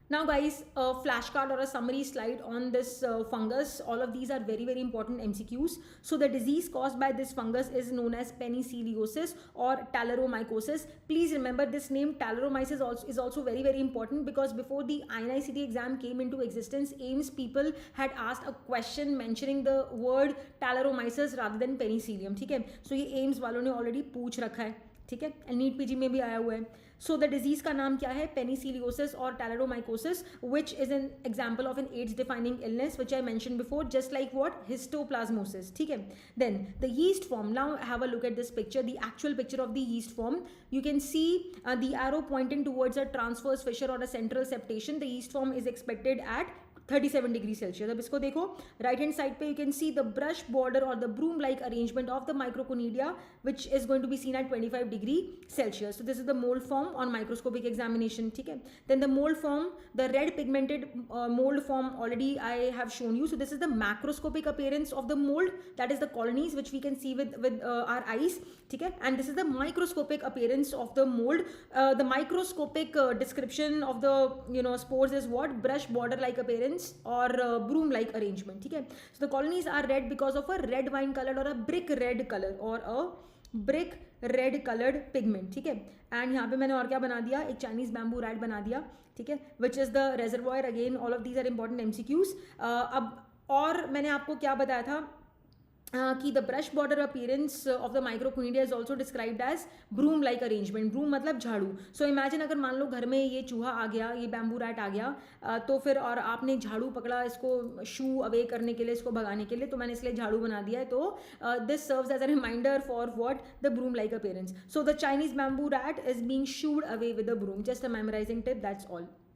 Now guys, a flashcard or a summary slide on this fungus. All of these are very very important MCQs. So the disease caused by this fungus is known as penicillosis or talaromycosis. Please remember this name talaromyces is also very very important, because before the INICT exam came into existence, AIMS people had asked a question mentioning the word talaromyces rather than penicillium. ठीक है, so ये AIMS वालों ने already पूछ रखा है, ठीक है, नीट पीजी में भी आया हुआ है. सो द डिजीज का नाम क्या है? पेनिसिलियोसिस और talaromycosis, which is an example of an AIDS defining illness which I mention before, just like what, histoplasmosis. ठीक है, then the yeast form. Now have a look at this picture, the actual picture of the yeast form. You can see the arrow pointing towards a transverse fissure or a central septation. The yeast form is expected at 37 degree Celsius. अब इसको देखो, right hand side पे you can see the brush border और the broom like arrangement of the microconidia which is going to be seen at 25 degree Celsius. So this is the mould form on microscopic examination. ठीक है, then the mould form, the red pigmented mould form already I have shown you. So this is the macroscopic appearance of the mould, that is the colonies which we can see with our eyes. ठीक है, and this is the microscopic appearance of the mould. The microscopic description of the spores is what, brush border like appearance और broom like arrangement. ठीक है, so the colonies are red because of a red wine colored or a brick red color or a brick red colored pigment. ठीक है, and यहाँ पे मैंने और क्या बना दिया, एक चाइनीज बैम्बू रैट बना दिया. ठीक है, which is the reservoir. Again all of these are important MCQs. अब और मैंने आपको क्या बताया था कि the brush border appearance of the microconidia is also described as broom like arrangement. Broom मतलब झाड़ू. सो इमेजिन अगर मान लो घर में ये चूहा आ गया, ये बैम्बू रैट आ गया, तो फिर और आपने झाड़ू पकड़ा इसको शू अवे करने के लिए, इसको भगाने के लिए, तो मैंने इसलिए झाड़ू बना दिया है. तो this serves as a reminder for what, the broom like appearance. So the Chinese bamboo rat is being shooed away with the broom. Just a memorising tip, that's all.